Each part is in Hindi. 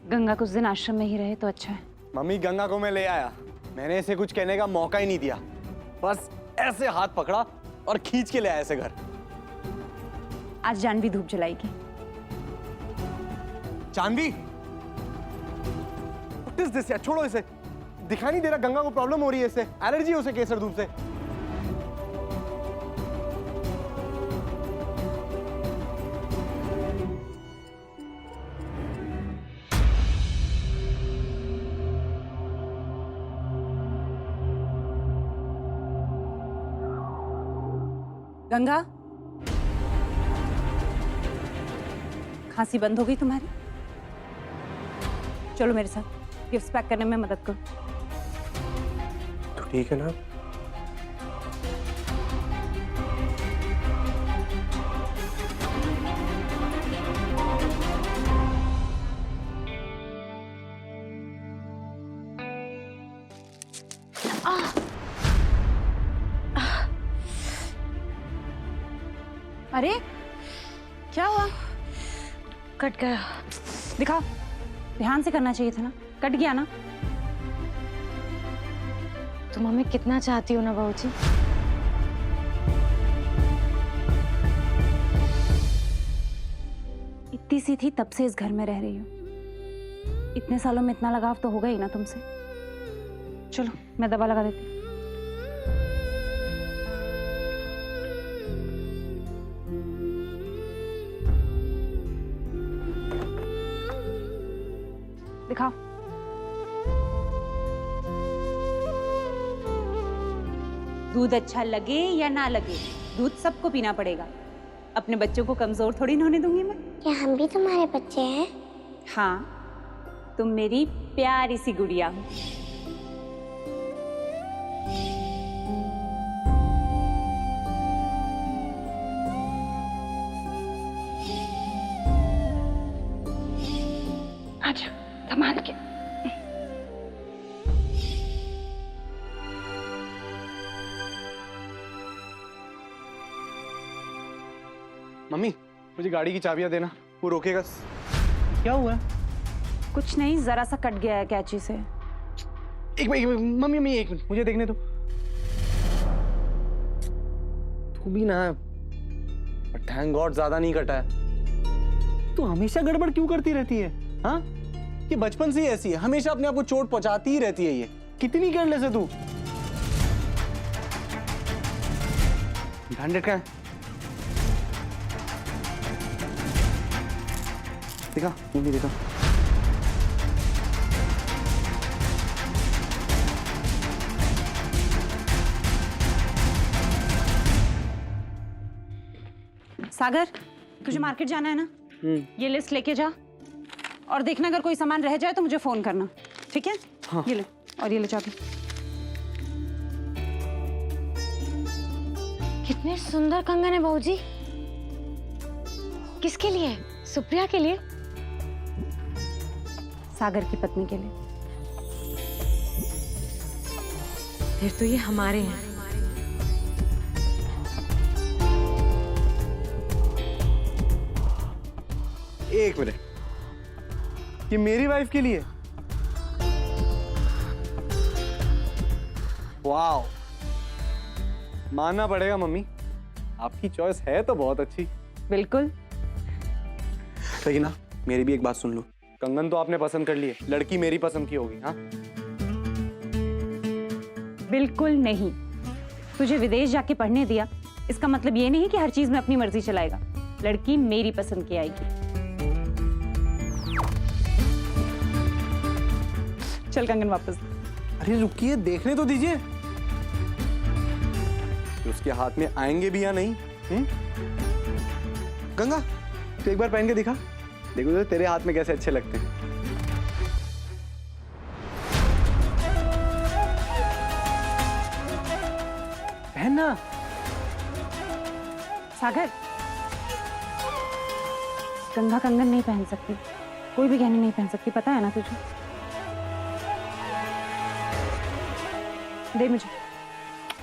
गंगा कुछ दिन आश्रम में ही रहे तो अच्छा है। मम्मी गंगा को मैं ले आया, मैंने इसे कुछ कहने का मौका ही नहीं दिया, बस ऐसे हाथ पकड़ा और खींच के ले आया इसे घर। आज जानवी धूप जलाएगी। जानवी, What is this यार, छोड़ो इसे। दिखाई नहीं दे रहा गंगा को प्रॉब्लम हो रही है, इससे एलर्जी है उसे केसर धूप से। गंगा, खांसी बंद हो गई तुम्हारी? चलो मेरे साथ, गिफ्ट्स पैक करने में मदद करो। तो ठीक है ना? अरे क्या हुआ? कट गया। दिखाओ, ध्यान से करना चाहिए था ना, कट गया ना। तुम हमें कितना चाहती हो ना बहू जी। इतनी सी थी तब से इस घर में रह रही हूँ, इतने सालों में इतना लगाव तो होगा ही ना तुमसे। चलो मैं दवा लगा देती हूँ। दिखाओ। दूध अच्छा लगे या ना लगे, दूध सबको पीना पड़ेगा। अपने बच्चों को कमजोर थोड़ी ना होने दूंगी मैं। क्या हम भी तुम्हारे बच्चे हैं? हाँ, तुम मेरी प्यारी सी गुड़िया हो। आजा, संभाल के। मम्मी मुझे गाड़ी की चाबियां देना, वो रोकेगा। क्या हुआ? कुछ नहीं, जरा सा कट गया है कैंची से। एक मिनट मम्मी, मम्मी एक मिनट मुझे देखने दो। तू भी ना, थैंक गॉड ज्यादा नहीं कटा है। तू हमेशा गड़बड़ क्यों करती रहती है? हाँ, ये बचपन से ही ऐसी है, हमेशा अपने आप को चोट पहुंचाती ही रहती है। ये कितनी केयरलेस है तू। ब्रांडेड का है, देखा नहीं देखा। सागर, तुझे मार्केट जाना है ना? ये लिस्ट लेके जा और देखना अगर कोई सामान रह जाए तो मुझे फोन करना, ठीक है? हाँ। ये ले, और ये ले चाबी। कितने सुंदर कंगन है बहू जी। किसके लिए? सुप्रिया के लिए? सागर की पत्नी के लिए। फिर तो ये हमारे हैं। एक मिनट, ये मेरी वाइफ के लिए? वाओ, मानना पड़ेगा मम्मी, आपकी चॉइस है तो बहुत अच्छी। बिल्कुल। लेकिन ना मेरी भी एक बात सुन लो, कंगन तो आपने पसंद कर ली है, लड़की मेरी पसंद की होगी। हाँ बिल्कुल नहीं, तुझे विदेश जाके पढ़ने दिया, इसका मतलब ये नहीं कि हर चीज में अपनी मर्जी चलाएगा। लड़की मेरी पसंद की आएगी। चल कंगन वापस। अरे रुकिए, देखने तो दीजिए कि उसके हाथ में आएंगे भी या नहीं। गंगा तो एक बार पहन के दिखा, देखो तो तेरे हाथ में कैसे अच्छे लगते हैं। पहनना। सागर, गंगा कंगन नहीं पहन सकती, कोई भी गहने नहीं पहन सकती, पता है ना तुझे? दे मुझे।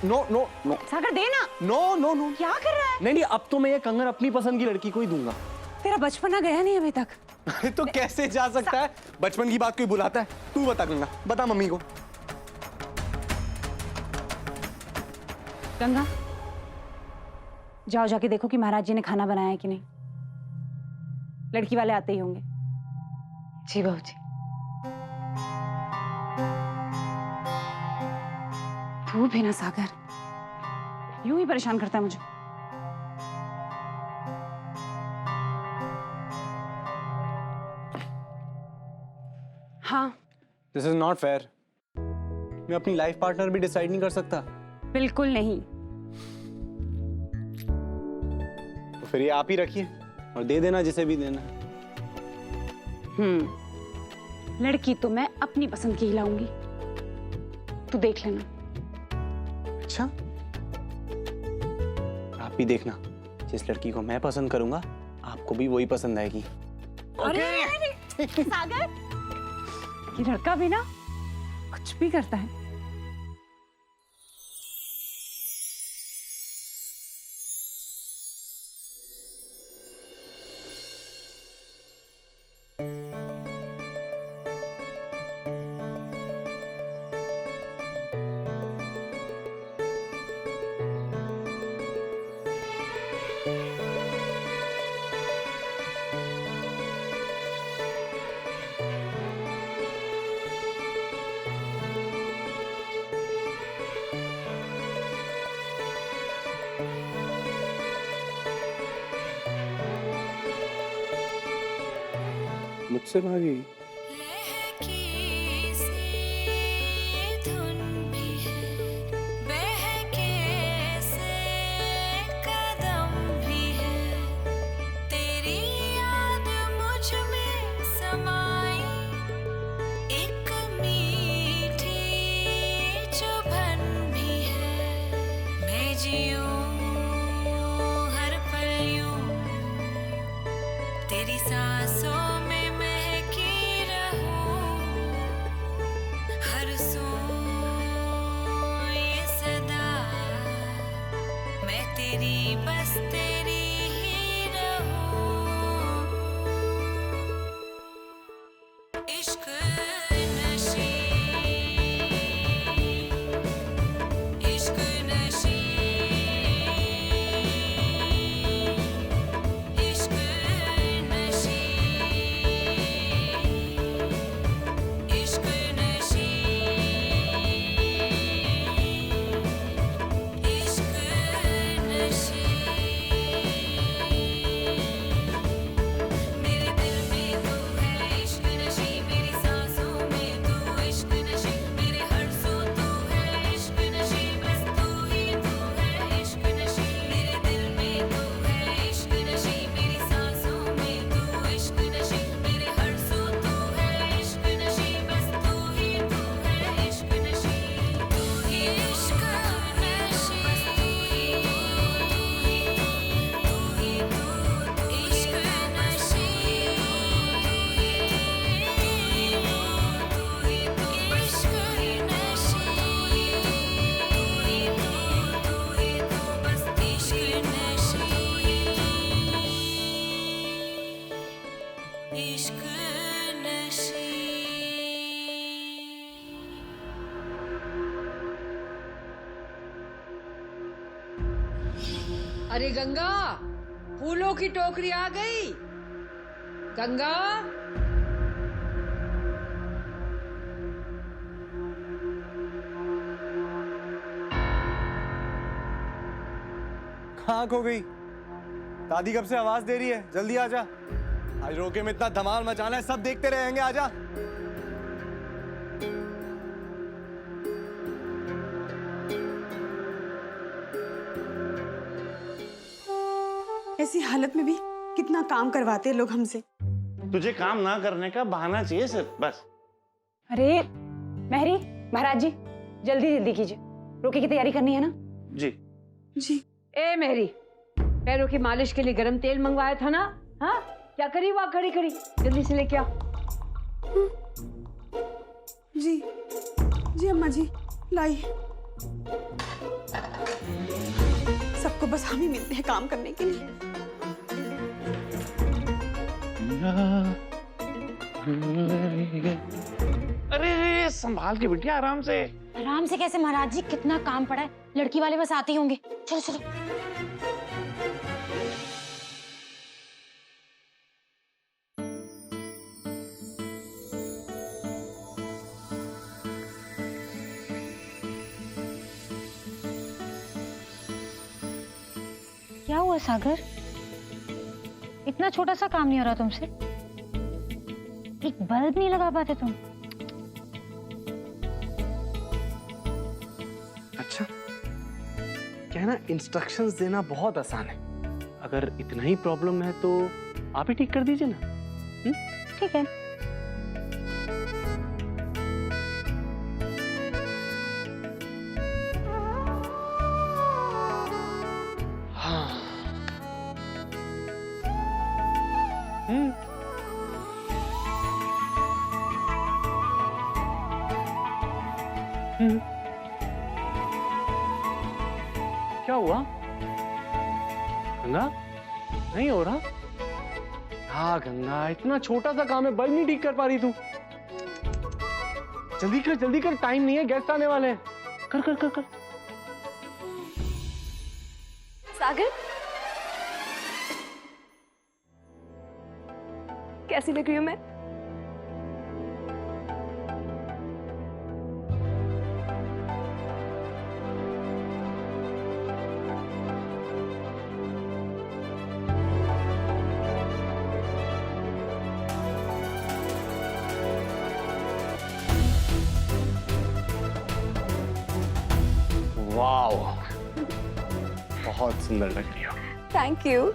नो नो नो सागर दे ना। नो नो नो, क्या कर रहा है? नहीं नहीं, अब तो मैं ये कंगन अपनी पसंद की लड़की को ही दूंगा। तेरा बचपना गया नहीं अभी तक। अरे तो कैसे जा सकता है? बचपन की बात कोई बुलाता है? तू बता गंगा, बता मम्मी को। गंगा, जाओ जाके देखो कि महाराज जी ने खाना बनाया है कि नहीं। लड़की वाले आते ही होंगे। जी बहू जी। तू भी ना सागर, यूं ही परेशान करता है मुझे। हाँ, दिस इज नॉट फेयर। मैं अपनी लाइफ पार्टनर भी डिसाइड नहीं कर सकता? बिल्कुल नहीं। तो फिर ये आप ही रखिए और दे देना जिसे भी देना है। लड़की तो मैं अपनी पसंद की ही लाऊंगी, तू देख लेना। अच्छा, आप भी देखना, जिस लड़की को मैं पसंद करूंगा आपको भी वही पसंद आएगी। अरे सागर, ये लड़का भी ना कुछ भी करता है। मुझसे भागी? तेरी सांसों में महकी रहूं, हर सू ये सदा, मैं तेरी बस तेरी ही रहूं। इश्क नशी, इश्क नशी, इश्क नशी, इश्क नशी, इश्क नशी। मेरे दिल में तू है इश्क नशी, मेरी सांसों में तू इश्क नशी, मेरे हर सू तू है इश्क नशी, बस तू ही तू है इश्क नशी। मेरे दिल में तू है इश्क नशी, मेरी सांसों में तू इश्क नशी, मेरे हर सू तू है इश्क नशी, बस तू ही तू है इश्क नशी। तू ही इश्क नशी, बस तू ही तू ही तू इश्क नशी, तू ही तू इश्क नशी, तू ही तू बस इश्क नशी, इश्क नशी। अरे गंगा, फूलों की टोकरी आ गई। गंगा, कहाँ खो गई? दादी कब से आवाज दे रही है, जल्दी आ जा। आज रोके में इतना धमाल मचाना है, सब देखते रहेंगे, आजा। ऐसी हालत में भी कितना काम करवाते हैं लोग हमसे। तुझे काम ना करने का बहाना चाहिए सिर्फ, बस। अरे महरी, महाराज जी जल्दी जल्दी कीजिए, रोके की तैयारी करनी है ना। जी जी ए मेरी, पैरों की मालिश के लिए गरम तेल मंगवाया था ना? हाँ, क्या करी वहाँ खड़ी खड़ी? जल्दी से लेके आओ। जी जी अम्मा जी, लाई। सबको बस हम ही मिलते हैं काम करने के लिए। अरे रे, संभाल के बिटिया, आराम से। आराम से कैसे महाराज जी, कितना काम पड़ा है, लड़की वाले बस आते ही होंगे। चलो चलो। क्या हुआ सागर, इतना छोटा सा काम नहीं हो रहा तुमसे? एक बल्ब नहीं लगा पाते तुम? अच्छा, क्या है ना, इंस्ट्रक्शंस देना बहुत आसान है। अगर इतना ही प्रॉब्लम है तो आप ही ठीक कर दीजिए ना। ठीक है। हाँ। क्या हुआ गंगा, नहीं हो रहा? हाँ गंगा, इतना छोटा सा काम है, बल्ब नहीं ठीक कर पा रही तू। जल्दी कर, टाइम नहीं है, गेस्ट आने वाले हैं। कर कर कर कर। सागर, कैसी लग रही हूँ मैं? वाओ, बहुत सुंदर लग रही हो। Thank you.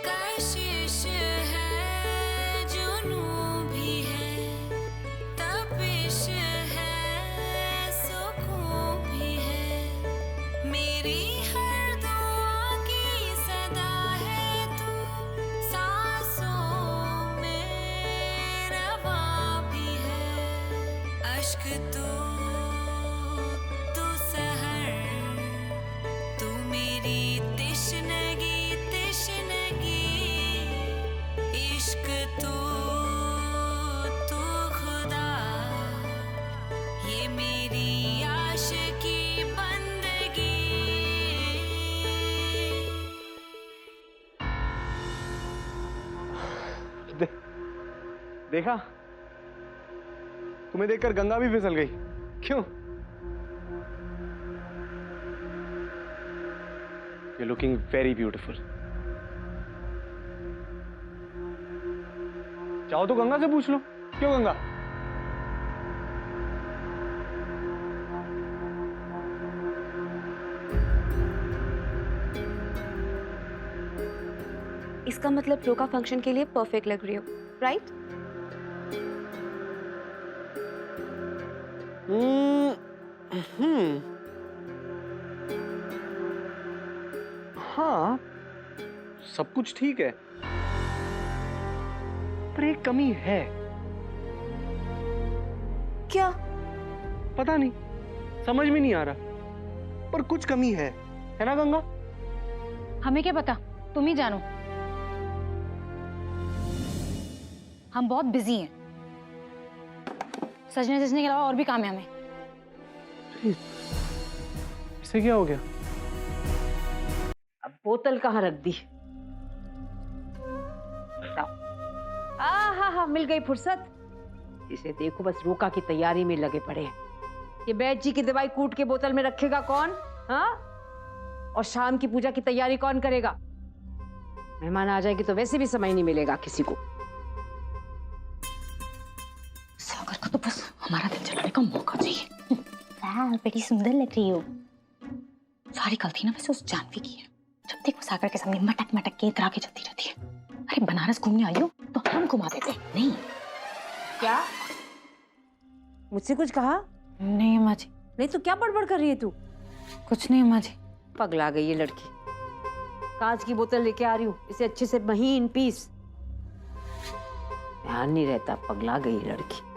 कशिश है, जुनून भी है, तपिश है, सुकून भी है, मेरी हर दुआ की सदा है तू, सांसों में रवा भी है, अश्क तू सहर, तू मेरी तिश्नगी इश्क तू खुदा, ये मेरी आशिकी बंदगी। देखा, तुम्हें देखकर गंगा भी फिसल गई। क्यों? You're looking very beautiful. चाहो तो गंगा से पूछ लो। क्यों गंगा? इसका मतलब प्रो का फंक्शन के लिए परफेक्ट लग रही हो, राइट? हाँ, सब कुछ ठीक है, पर एक कमी है। क्या? पता नहीं, समझ में नहीं आ रहा, पर कुछ कमी है ना गंगा? हमें क्या पता, तुम ही जानो। हम बहुत बिजी हैं, सजने सजने के अलावा और भी काम है हमें। इसे क्या हो गया? अब बोतल कहाँ रख दी? हाँ, मिल गई फुर्सत। इसे देखो, बस रोका की तैयारी में लगे पड़े हैं। ये बैद जी की दवाई कूट के बोतल में रखेगा कौन? हाँ? और शाम की पूजा की तैयारी कौन करेगा? मेहमान आ जाएगी तो वैसे भी समय नहीं मिलेगा किसी को। सागर को तो बस हमारा दिल जलाने का मौका चाहिए। वाह, बड़ी सुंदर लग रही हो। सारी गलती ना वैसे उस जानवी की है। जब देखो सागर के सामने मटक मटक के इतरा के चलती रहती है। अरे बनारस घूमने आई हो तो हम घुमा देते। नहीं क्या मुझसे कुछ कहा? नहीं अम्मा जी, नहीं तो क्या बड़बड़ कर रही है तू? कुछ नहीं अम्मा जी। पगला गई ये लड़की। कांच की बोतल लेके आ रही हूँ, इसे अच्छे से महीन पीस। ध्यान नहीं रहता, पगला गई ये लड़की।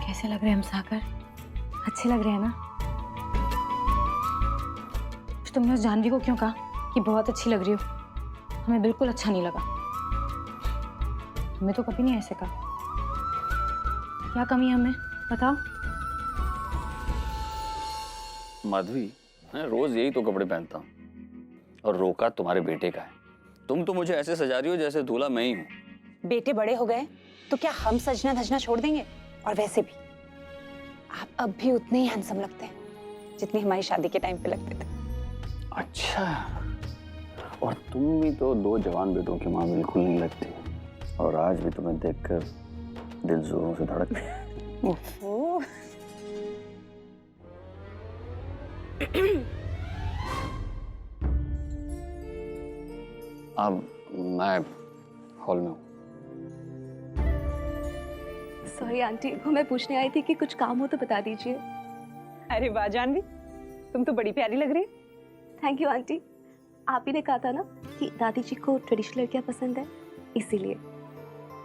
कैसे लग रहे हैं हम सागर? अच्छे लग रहे हैं ना? तुमने उस जानवी को क्यों कहा कि बहुत अच्छी लग रही हो? हमें बिल्कुल अच्छा नहीं लगा। हमें तो कभी नहीं ऐसे कहा। क्या कमी है हमें बताओ? माधवी, मैं रोज यही तो कपड़े पहनता हूँ और रोका तुम्हारे बेटे का है। तुम तो मुझे ऐसे सजा रही हो जैसे दूल्हा मैं ही हूँ। बेटे बड़े हो गए तो क्या हम सजना धजना छोड़ देंगे? और वैसे भी आप अब भी उतने ही हैंडसम लगते हैं जितनी हमारी शादी के टाइम पे लगते थे। अच्छा, और तुम भी तो दो जवान बेटों की माँ बिल्कुल नहीं लगती, और आज भी तुम्हें देखकर दिल जोरों से धड़कता है। अब मैं हॉल में हूँ। सॉरी आंटी, वो मैं पूछने आई थी कि कुछ काम हो तो बता दीजिए। अरे वाह जानवी, तुम तो बड़ी प्यारी लग रही है। Thank you aunty. आप ही ने कहा था ना कि दादी जी को ट्रेडिशनल लड़कियां पसंद है, इसीलिए।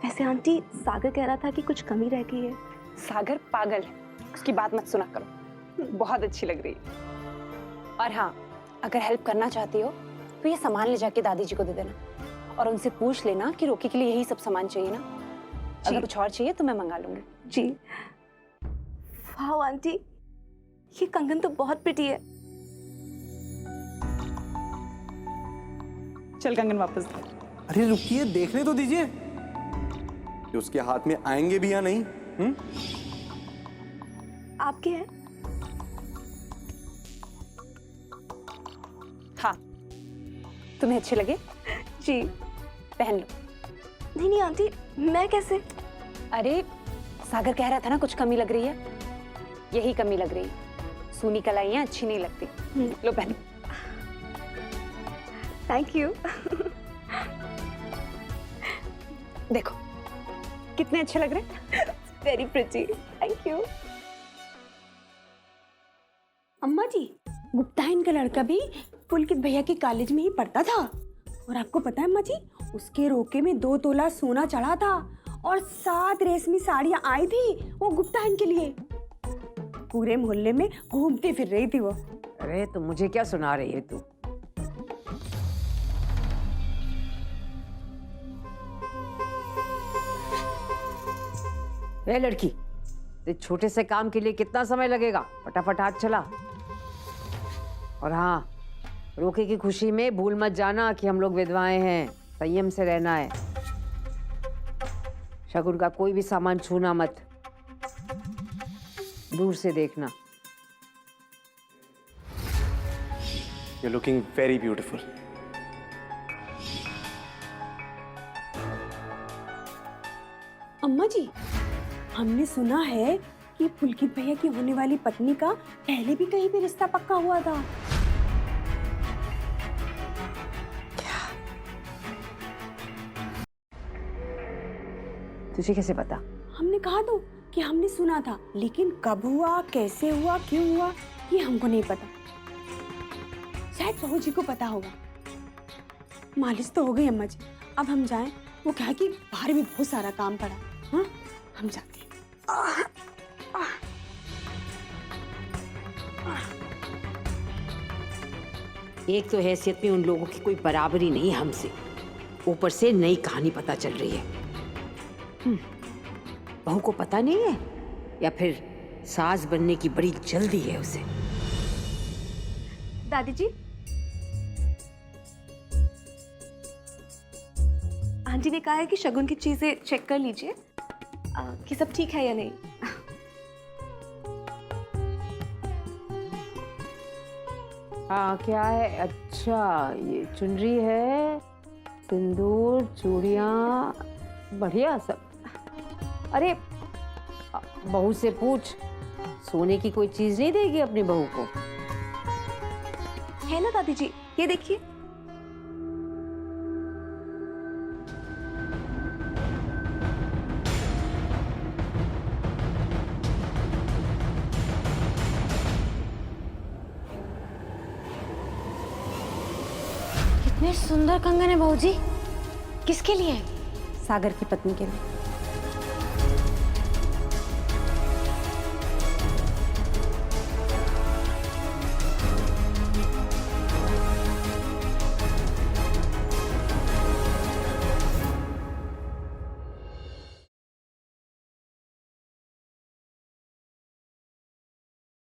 वैसे आंटी, सागर कह रहा था कि कुछ कमी रह गई है। सागर पागल है, उसकी बात मत सुना करो। बहुत अच्छी लग रही है। और हाँ, अगर हेल्प करना चाहती हो तो ये सामान ले जाके दादी जी को दे देना और उनसे पूछ लेना कि रोकी के लिए यही सब सामान चाहिए ना। अगर कुछ और चाहिए तो मैं मंगा लूंगी। जी। वाह आंटी, ये कंगन तो बहुत प्रिटी है। चल कंगन वापस दे। अरे रुकिए, देखने तो दीजिए कि उसके हाथ में आएंगे भी या नहीं। आपके हैं? हाँ, तुम्हें अच्छे लगे? जी। पहन लो। नहीं नहीं आंटी, मैं कैसे? अरे सागर कह रहा था ना कुछ कमी लग रही है, यही कमी लग रही है। सूनी कलाइयां अच्छी नहीं लगती। लो पहनो। Thank you. देखो कितने अच्छे लग रहे हैं। Very pretty, thank you. अम्मा जी, गुप्ता इनका लड़का भी पुलकित भैया के कॉलेज में ही पढ़ता था। और आपको पता है अम्मा जी, उसके रोके में 2 तोला सोना चढ़ा था और 7 रेशमी साड़ियां आई थी वो गुप्ता इनके लिए। पूरे मोहल्ले में घूमती फिर रही थी वो। अरे तो मुझे क्या सुना रही है तू? ए लड़की, इस छोटे से काम के लिए कितना समय लगेगा? फटाफट हाथ चला। और हाँ, रोके की खुशी में भूल मत जाना कि हम लोग विधवाएं हैं, संयम से रहना है। शगुन का कोई भी सामान छूना मत, दूर से देखना। You're looking very beautiful. अम्मा जी, हमने सुना है कि पुलकित भैया की होने वाली पत्नी का पहले भी कहीं पे रिश्ता पक्का हुआ था। तुझे कैसे पता? हमने कहा तो कि हमने सुना था, लेकिन कब हुआ, कैसे हुआ, क्यों हुआ, ये हमको नहीं पता। शायद बहू जी को पता होगा। मालिश तो हो गई अम्मा जी, अब हम जाएं। वो क्या है कि बाहर भी बहुत सारा काम पड़ा। हाँ, हम जाते हैं। एक तो हैसियत में उन लोगों की कोई बराबरी नहीं हमसे, ऊपर से नई कहानी पता चल रही है। बहू को पता नहीं है या फिर सास बनने की बड़ी जल्दी है उसे। दादी जी, आंटी ने कहा है कि शगुन की चीजें चेक कर लीजिए कि सब ठीक है या नहीं। हाँ, क्या है? अच्छा, ये चुनरी है, सिंदूर, चूड़ियाँ, बढ़िया सब। अरे बहू से पूछ, सोने की कोई चीज नहीं देगी अपनी बहू को? है ना दादी जी, ये देखिए। कितने सुंदर कंगन है बहू जी, किसके लिए? सागर की पत्नी के लिए।